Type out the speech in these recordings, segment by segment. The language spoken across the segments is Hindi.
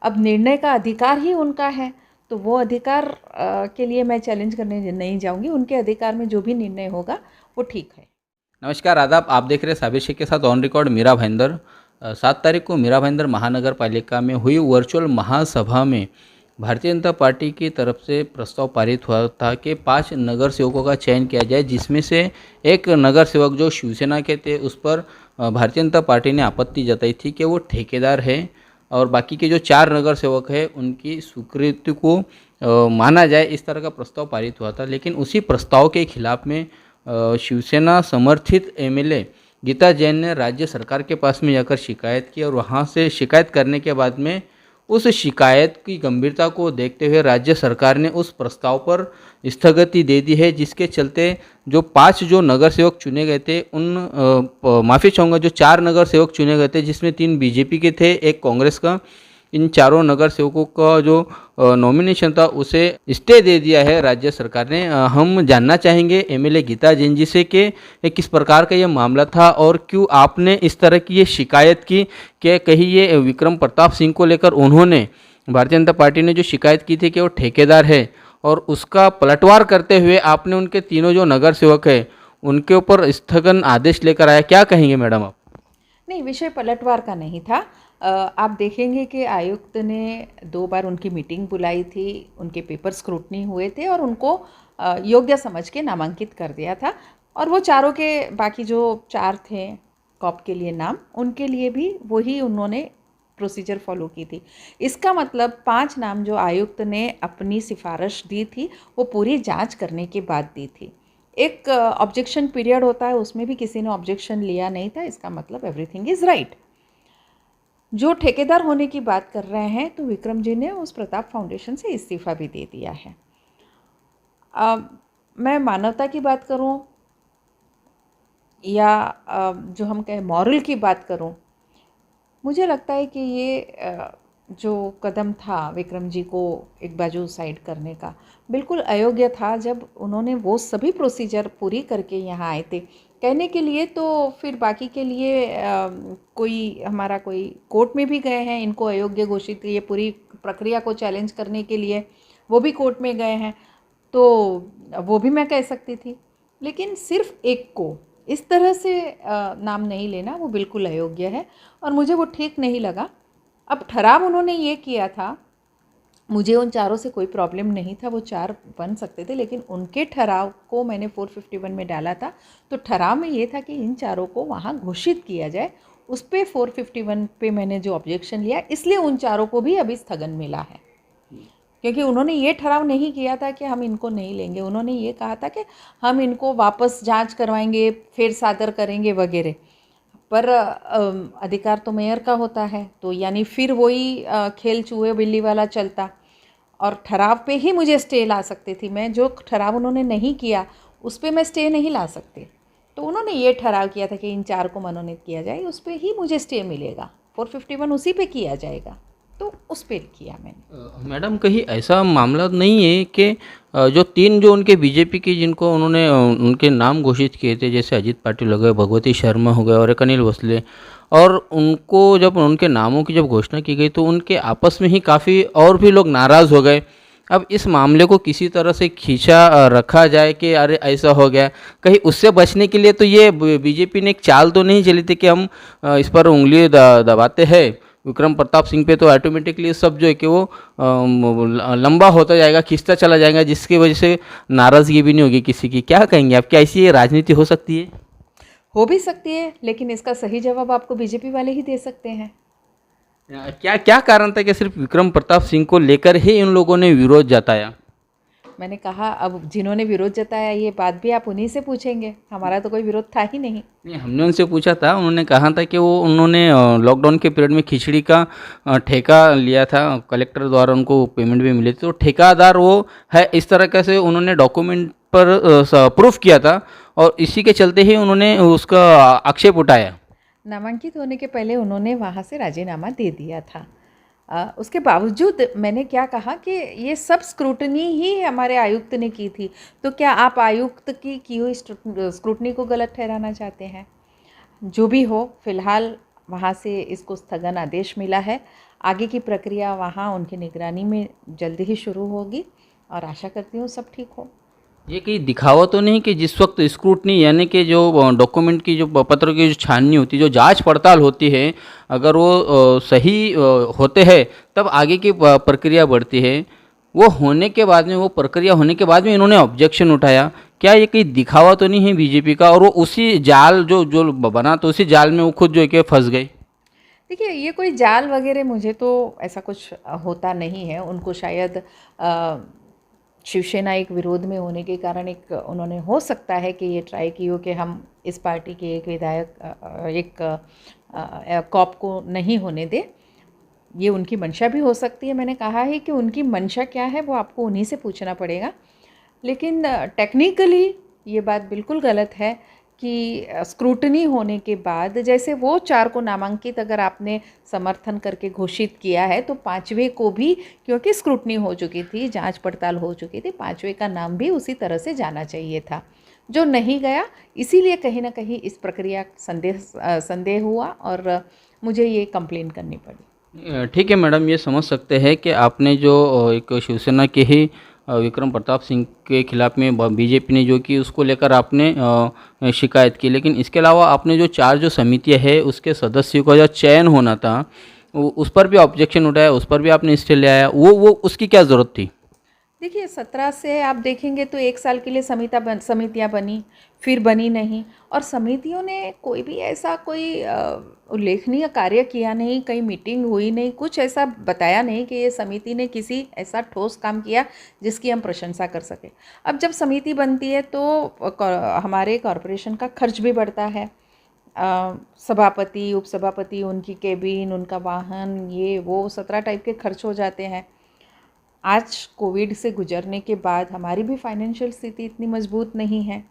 अब निर्णय का अधिकार ही उनका है, तो वो अधिकार के लिए मैं चैलेंज करने नहीं जाऊंगी। उनके अधिकार में जो भी निर्णय होगा वो ठीक है। नमस्कार, आदाब। आप देख रहे हैं साबिर शेख के साथ ऑन रिकॉर्ड मीरा भाईंदर। 7 तारीख को मीरा भाईंदर महानगर पालिका में हुई वर्चुअल महासभा में भारतीय जनता पार्टी की तरफ से प्रस्ताव पारित हुआ था कि 5 नगर सेवकों का चयन किया जाए, जिसमें से एक नगर सेवक जो शिवसेना के थे उस पर भारतीय जनता पार्टी ने आपत्ति जताई थी कि वो ठेकेदार है, और बाकी के जो 4 नगर सेवक हैं उनकी स्वीकृति को माना जाए, इस तरह का प्रस्ताव पारित हुआ था। लेकिन उसी प्रस्ताव के खिलाफ में शिवसेना समर्थित एमएलए गीता जैन ने राज्य सरकार के पास में जाकर शिकायत की, और वहां से शिकायत करने के बाद में उस शिकायत की गंभीरता को देखते हुए राज्य सरकार ने उस प्रस्ताव पर स्थगिति दे दी है, जिसके चलते जो 5 जो नगर सेवक चुने गए थे माफ़ी चाहूँगा, जो 4 नगर सेवक चुने गए थे जिसमें 3 बीजेपी के थे, एक कांग्रेस का, इन चारों नगर सेवकों का जो नॉमिनेशन था उसे स्टे दे दिया है राज्य सरकार ने। हम जानना चाहेंगे एमएलए गीता जैन जी से कि किस प्रकार का ये मामला था और क्यों आपने इस तरह की ये शिकायत की कि कहीं ये विक्रम प्रताप सिंह को लेकर उन्होंने, भारतीय जनता पार्टी ने जो शिकायत की थी कि वो ठेकेदार है, और उसका पलटवार करते हुए आपने उनके तीनों जो नगर सेवक है उनके ऊपर स्थगन आदेश लेकर आया। क्या कहेंगे मैडम आप? नहीं, विषय पलटवार का नहीं था। आप देखेंगे कि आयुक्त ने 2 बार उनकी मीटिंग बुलाई थी, उनके पेपर स्क्रूटनी हुए थे और उनको योग्य समझ के नामांकित कर दिया था। और वो चारों के बाकी जो 4 थे कॉप के लिए नाम, उनके लिए भी वही उन्होंने प्रोसीजर फॉलो की थी। इसका मतलब 5 नाम जो आयुक्त ने अपनी सिफारिश दी थी वो पूरी जांच करने के बाद दी थी। एक ऑब्जेक्शन पीरियड होता है, उसमें भी किसी ने ऑब्जेक्शन लिया नहीं था। इसका मतलब एवरीथिंग इज़ राइट। जो ठेकेदार होने की बात कर रहे हैं, तो विक्रम जी ने उस प्रताप फाउंडेशन से इस्तीफ़ा भी दे दिया है। मैं मानवता की बात करूं या जो हम कहें मॉरल की बात करूं, मुझे लगता है कि ये जो कदम था विक्रम जी को एक बाजू साइड करने का, बिल्कुल अयोग्य था। जब उन्होंने वो सभी प्रोसीजर पूरी करके यहाँ आए थे कहने के लिए, तो फिर बाकी के लिए हमारा कोई कोर्ट में भी गए हैं, इनको अयोग्य घोषित ये पूरी प्रक्रिया को चैलेंज करने के लिए वो भी कोर्ट में गए हैं, तो वो भी मैं कह सकती थी। लेकिन सिर्फ एक को इस तरह से नाम नहीं लेना वो बिल्कुल अयोग्य है और मुझे वो ठीक नहीं लगा। अब ठहराव उन्होंने ये किया था, मुझे उन चारों से कोई प्रॉब्लम नहीं था, वो 4 बन सकते थे, लेकिन उनके ठहराव को मैंने 451 में डाला था। तो ठहराव में ये था कि इन चारों को वहाँ घोषित किया जाए। उस पर 451 पे मैंने जो ऑब्जेक्शन लिया, इसलिए उन चारों को भी अभी स्थगन मिला है, क्योंकि उन्होंने ये ठहराव नहीं किया था कि हम इनको नहीं लेंगे। उन्होंने ये कहा था कि हम इनको वापस जांच करवाएंगे, फिर सादर करेंगे वगैरह। पर अधिकार तो मेयर का होता है, तो यानी फिर वही खेल चूहे बिल्ली वाला चलता, और ठहराव पे ही मुझे स्टे ला सकती थी मैं। जो ठहराव उन्होंने नहीं किया उस पर मैं स्टे नहीं ला सकती। तो उन्होंने ये ठहराव किया था कि इन 4 को मनोनीत किया जाए, उस पर ही मुझे स्टे मिलेगा। 451 उसी पे किया जाएगा, तो उस पर किया मैंने। मैडम, कहीं ऐसा मामला नहीं है कि जो 3 जो उनके बीजेपी की जिनको उन्होंने उनके नाम घोषित किए थे, जैसे अजीत पाटिल हो गए, भगवती शर्मा हो गए और एक अनिल भोसले, और उनको जब उनके नामों की जब घोषणा की गई तो उनके आपस में ही काफ़ी और भी लोग नाराज़ हो गए। अब इस मामले को किसी तरह से खींचा रखा जाए कि अरे ऐसा हो गया, कहीं उससे बचने के लिए तो ये बीजेपी ने एक चाल तो नहीं चली थी कि हम इस पर उंगली दबाते हैं विक्रम प्रताप सिंह पे, तो ऑटोमेटिकली सब जो है कि वो लंबा होता जाएगा, खींचता चला जाएगा, जिसकी वजह से नाराज़गी भी नहीं होगी किसी की। क्या कहेंगे आप, क्या ऐसी राजनीति हो सकती है? हो भी सकती है, लेकिन इसका सही जवाब आपको बीजेपी वाले ही दे सकते हैं। क्या क्या कारण था कि सिर्फ विक्रम प्रताप सिंह को लेकर ही इन लोगों ने विरोध जताया? मैंने कहा, अब जिन्होंने विरोध जताया ये बात भी आप उन्हीं से पूछेंगे, हमारा तो कोई विरोध था ही नहीं। नहीं, हमने उनसे पूछा था, उन्होंने कहा था कि वो उन्होंने लॉकडाउन के पीरियड में खिचड़ी का ठेका लिया था, कलेक्टर द्वारा उनको पेमेंट भी मिली थी, तो ठेकादार वो है, इस तरह से उन्होंने डॉक्यूमेंट पर प्रूफ किया था, और इसी के चलते ही उन्होंने उसका आक्षेप उठाया। नामांकित होने के पहले उन्होंने वहाँ से राजीनामा दे दिया था। उसके बावजूद मैंने क्या कहा कि ये सब स्क्रूटनी ही हमारे आयुक्त ने की थी, तो क्या आप आयुक्त की हुई स्क्रूटनी को गलत ठहराना चाहते हैं? जो भी हो, फिलहाल वहाँ से इसको स्थगन आदेश मिला है। आगे की प्रक्रिया वहाँ उनकी निगरानी में जल्दी ही शुरू होगी और आशा करती हूँ सब ठीक हो। ये कहीं दिखावा तो नहीं कि जिस वक्त स्क्रूटनी यानी कि जो डॉक्यूमेंट की जो पत्र की जो छाननी होती है, जो जांच पड़ताल होती है, अगर वो सही होते हैं तब आगे की प्रक्रिया बढ़ती है। वो होने के बाद में, वो प्रक्रिया होने के बाद में इन्होंने ऑब्जेक्शन उठाया। क्या ये कहीं दिखावा तो नहीं है बीजेपी का, और वो उसी जाल जो जो बना तो उसी जाल में वो खुद जो है कि फंस गए? देखिए, ये कोई जाल वगैरह मुझे तो ऐसा कुछ होता नहीं है। उनको शायद शिवसेना एक विरोध में होने के कारण एक उन्होंने हो सकता है कि ये ट्राई की हो कि हम इस पार्टी के एक विधायक एक कॉप को नहीं होने दें। ये उनकी मंशा भी हो सकती है। मैंने कहा है कि उनकी मंशा क्या है वो आपको उन्हीं से पूछना पड़ेगा। लेकिन टेक्निकली ये बात बिल्कुल गलत है कि स्क्रूटनी होने के बाद जैसे वो 4 को नामांकित अगर आपने समर्थन करके घोषित किया है तो 5वें को भी, क्योंकि स्क्रूटनी हो चुकी थी, जांच पड़ताल हो चुकी थी, 5वें का नाम भी उसी तरह से जाना चाहिए था, जो नहीं गया। इसीलिए कहीं ना कहीं इस प्रक्रिया संदेह हुआ और मुझे ये कंप्लेन करनी पड़ी। ठीक है मैडम, ये समझ सकते हैं कि आपने जो एक शिवसेना के ही विक्रम प्रताप सिंह के खिलाफ में बीजेपी ने जो कि उसको लेकर आपने शिकायत की, लेकिन इसके अलावा आपने जो 4 जो समितियां है उसके सदस्यों का जो चयन होना था उस पर भी ऑब्जेक्शन उठाया, उस पर भी आपने स्टे ले आया। वो उसकी क्या ज़रूरत थी? देखिए, 17 से आप देखेंगे तो 1 साल के लिए समितियाँ बनी, फिर बनी नहीं, और समितियों ने कोई भी ऐसा कोई उल्लेखनीय कार्य किया नहीं, कहीं मीटिंग हुई नहीं, कुछ ऐसा बताया नहीं कि ये समिति ने किसी ऐसा ठोस काम किया जिसकी हम प्रशंसा कर सकें। अब जब समिति बनती है तो हमारे कॉरपोरेशन का खर्च भी बढ़ता है। सभापति, उपसभापति, उनकी केबिन, उनका वाहन, ये वो 17 टाइप के खर्च हो जाते हैं। आज कोविड से गुजरने के बाद हमारी भी फाइनेंशियल स्थिति इतनी मजबूत नहीं है,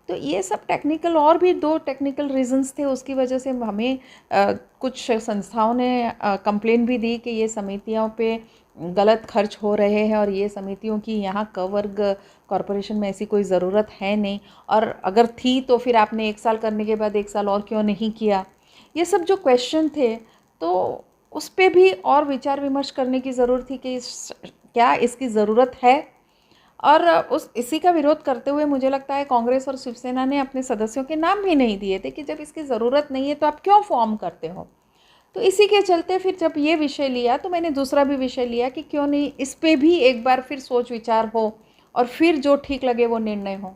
तो ये सब टेक्निकल, और भी 2 टेक्निकल रीजंस थे, उसकी वजह से हमें कुछ संस्थाओं ने कंप्लेन भी दी कि ये समितियों पे गलत खर्च हो रहे हैं और ये समितियों की यहाँ क वर्ग कॉरपोरेशन में ऐसी कोई ज़रूरत है नहीं, और अगर थी तो फिर आपने 1 साल करने के बाद 1 साल और क्यों नहीं किया। ये सब जो क्वेश्चन थे, तो उस पे भी और विचार विमर्श करने की ज़रूरत थी कि क्या इसकी ज़रूरत है। और इसी का विरोध करते हुए मुझे लगता है कांग्रेस और शिवसेना ने अपने सदस्यों के नाम भी नहीं दिए थे कि जब इसकी ज़रूरत नहीं है तो आप क्यों फॉर्म करते हो। तो इसी के चलते फिर जब ये विषय लिया तो मैंने दूसरा भी विषय लिया कि क्यों नहीं इस पे भी एक बार फिर सोच विचार हो और फिर जो ठीक लगे वो निर्णय हो।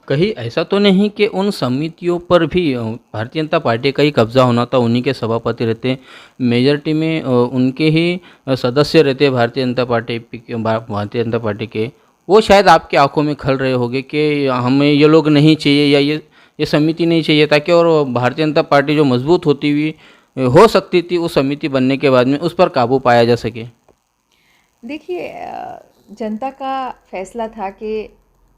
कहीं ऐसा तो नहीं कि उन समितियों पर भी भारतीय जनता पार्टी का ही कब्जा होना था, उन्हीं के सभापति रहते, मेजॉरिटी में उनके ही सदस्य रहते भारतीय जनता पार्टी के, वो शायद आपकी आंखों में खल रहे होंगे कि हमें ये लोग नहीं चाहिए या ये समिति नहीं चाहिए, ताकि और भारतीय जनता पार्टी जो मजबूत होती हुई हो सकती थी उस समिति बनने के बाद में उस पर काबू पाया जा सके। देखिए, जनता का फैसला था कि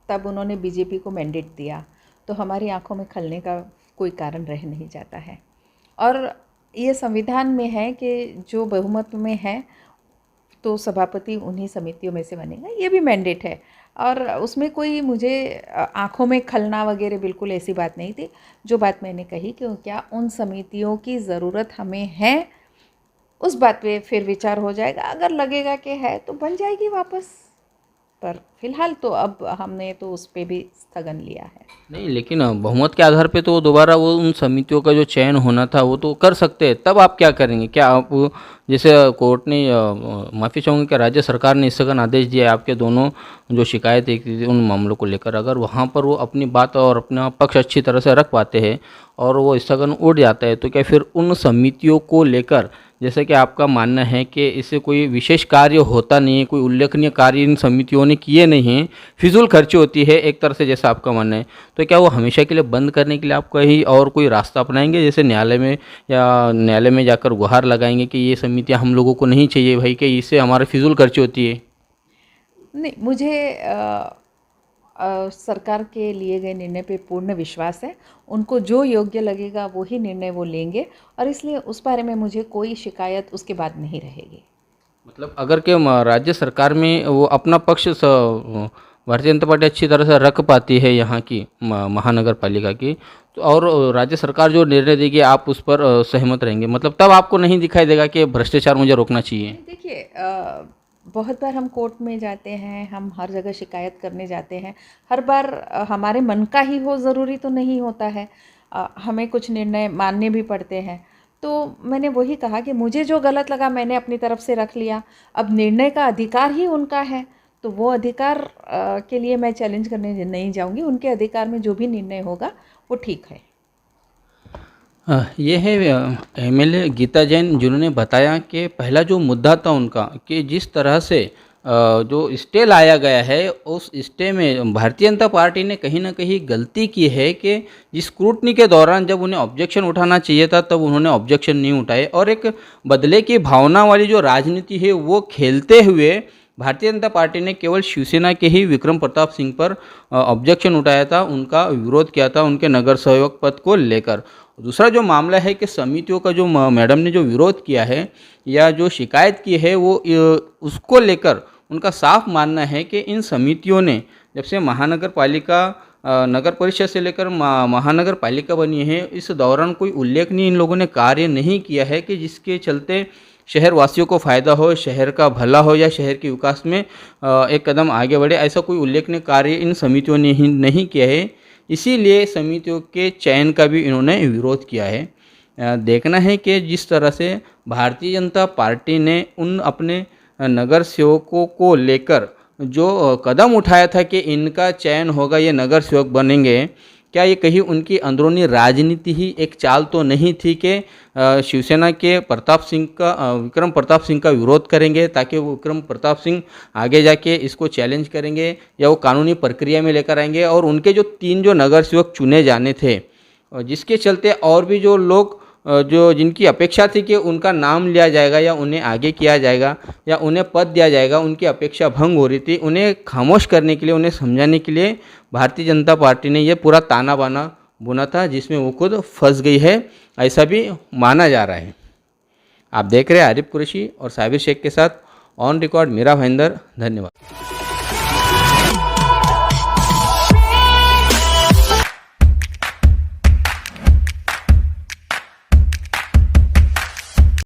तब उन्होंने बीजेपी को मैंडेट दिया, तो हमारी आंखों में खलने का कोई कारण रह नहीं जाता है। और ये संविधान में है कि जो बहुमत में है तो सभापति उन्हीं समितियों में से बनेगा, ये भी मैंडेट है, और उसमें कोई मुझे आंखों में खलना वगैरह बिल्कुल ऐसी बात नहीं थी। जो बात मैंने कही कि क्या उन समितियों की ज़रूरत हमें है, उस बात पे फिर विचार हो जाएगा। अगर लगेगा कि है तो बन जाएगी वापस, पर फिलहाल तो अब हमने तो उस पे भी स्थगन लिया है। नहीं, लेकिन बहुमत के आधार पे तो दोबारा वो उन समितियों का जो चयन होना था वो तो कर सकते हैं। तब आप क्या करेंगे? क्या आप जैसे कोर्ट ने माफ़ी चाहूँगी कि राज्य सरकार ने स्थगन आदेश दिया है आपके दोनों जो शिकायतें थी उन मामलों को लेकर, अगर वहाँ पर वो अपनी बात और अपना पक्ष अच्छी तरह से रख पाते हैं और वो स्थगन उठ जाता है, तो क्या फिर उन समितियों को लेकर, जैसे कि आपका मानना है कि इससे कोई विशेष कार्य होता नहीं है, कोई उल्लेखनीय कार्य इन समितियों ने किए नहीं हैं, फिजूल खर्ची होती है एक तरह से, जैसा आपका मानना है, तो क्या वो हमेशा के लिए बंद करने के लिए आप कहीं और कोई रास्ता अपनाएंगे, जैसे न्यायालय में, या न्यायालय में जाकर गुहार लगाएंगे कि ये समितियां हम लोगों को नहीं चाहिए भाई, कि इससे हमारे फिजूल खर्ची होती है? नहीं, मुझे सरकार के लिए गए निर्णय पे पूर्ण विश्वास है। उनको जो योग्य लगेगा वही निर्णय वो लेंगे, और इसलिए उस बारे में मुझे कोई शिकायत उसके बाद नहीं रहेगी। मतलब अगर के राज्य सरकार में वो अपना पक्ष भारतीय जनता पार्टी अच्छी तरह से रख पाती है यहाँ की महानगर पालिका की, तो और राज्य सरकार जो निर्णय देगी आप उस पर सहमत रहेंगे, मतलब तब आपको नहीं दिखाई देगा कि भ्रष्टाचार मुझे रोकना चाहिए? देखिए, बहुत बार हम कोर्ट में जाते हैं, हम हर जगह शिकायत करने जाते हैं, हर बार हमारे मन का ही हो ज़रूरी तो नहीं होता है, हमें कुछ निर्णय मानने भी पड़ते हैं। तो मैंने वही कहा कि मुझे जो गलत लगा मैंने अपनी तरफ से रख लिया, अब निर्णय का अधिकार ही उनका है, तो वो अधिकार के लिए मैं चैलेंज करने नहीं जाऊंगी, उनके अधिकार में जो भी निर्णय होगा वो ठीक है। ये है एमएलए गीता जैन, जिन्होंने बताया कि पहला जो मुद्दा था उनका कि जिस तरह से जो स्टे लाया गया है उस स्टे में भारतीय जनता पार्टी ने कहीं ना कहीं गलती की है कि जिस स्क्रूटनी के दौरान जब उन्हें ऑब्जेक्शन उठाना चाहिए था तब उन्होंने ऑब्जेक्शन नहीं उठाए, और एक बदले की भावना वाली जो राजनीति है वो खेलते हुए भारतीय जनता पार्टी ने केवल शिवसेना के ही विक्रम प्रताप सिंह पर ऑब्जेक्शन उठाया था, उनका विरोध किया था उनके नगर सेवक पद को लेकर। दूसरा जो मामला है कि समितियों का जो मैडम ने जो विरोध किया है या जो शिकायत की है वो उसको लेकर उनका साफ मानना है कि इन समितियों ने जब से महानगर पालिका नगर परिषद से लेकर महानगर पालिका बनी है इस दौरान कोई उल्लेखनीय इन लोगों ने कार्य नहीं किया है कि जिसके चलते शहर वासियों को फ़ायदा हो, शहर का भला हो या शहर के विकास में एक कदम आगे बढ़े, ऐसा कोई उल्लेखनीय कार्य इन समितियों ने ही नहीं किया है। इसीलिए समितियों के चयन का भी इन्होंने विरोध किया है। देखना है कि जिस तरह से भारतीय जनता पार्टी ने उन अपने नगर सेवकों को लेकर जो कदम उठाया था कि इनका चयन होगा, ये नगर सेवक बनेंगे, क्या ये कहीं उनकी अंदरूनी राजनीति ही एक चाल तो नहीं थी कि शिवसेना के विक्रम प्रताप सिंह का विरोध करेंगे ताकि वो विक्रम प्रताप सिंह आगे जाके इसको चैलेंज करेंगे या वो कानूनी प्रक्रिया में लेकर आएंगे, और उनके जो 3 जो नगर सेवक चुने जाने थे जिसके चलते और भी जो लोग जो जिनकी अपेक्षा थी कि उनका नाम लिया जाएगा या उन्हें आगे किया जाएगा या उन्हें पद दिया जाएगा, उनकी अपेक्षा भंग हो रही थी, उन्हें खामोश करने के लिए, उन्हें समझाने के लिए भारतीय जनता पार्टी ने यह पूरा ताना बाना बुना था जिसमें वो खुद फंस गई है, ऐसा भी माना जा रहा है। आप देख रहे हैं आरिफ कुरैशी और साबिर शेख के साथ ऑन रिकॉर्ड मीरा भाईंदर। धन्यवाद।